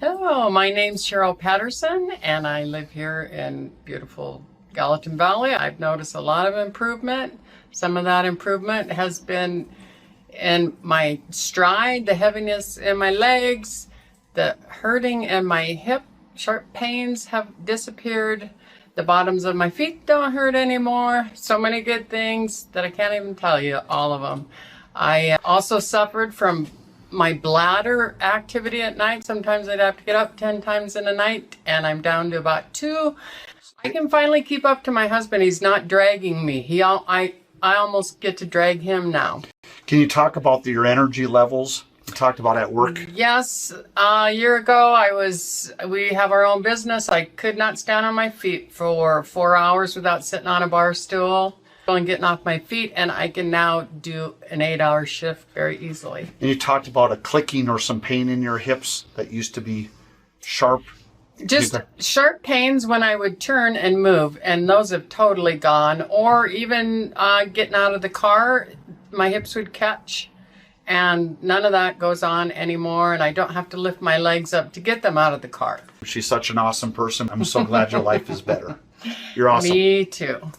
Hello, my name's Cheryl Patterson, and I live here in beautiful Gallatin Valley. I've noticed a lot of improvement. Some of that improvement has been in my stride, the heaviness in my legs, the hurting in my hip, sharp pains have disappeared. The bottoms of my feet don't hurt anymore. So many good things that I can't even tell you all of them. I also suffered from my bladder activity at night. Sometimes I'd have to get up 10 times in a night, and I'm down to about 2. I can finally keep up to my husband. He's not dragging me. I almost get to drag him now. Can you talk about your energy levels? You talked about at work. Yes, a year ago we have our own business. I could not stand on my feet for 4 hours without sitting on a bar stool and getting off my feet, and I can now do an 8-hour shift very easily. And you talked about a clicking or some pain in your hips that used to be sharp. Just sharp pains when I would turn and move, and those have totally gone. Or even getting out of the car, my hips would catch, and none of that goes on anymore, and I don't have to lift my legs up to get them out of the car. She's such an awesome person. I'm so glad your life is better. You're awesome. Me too.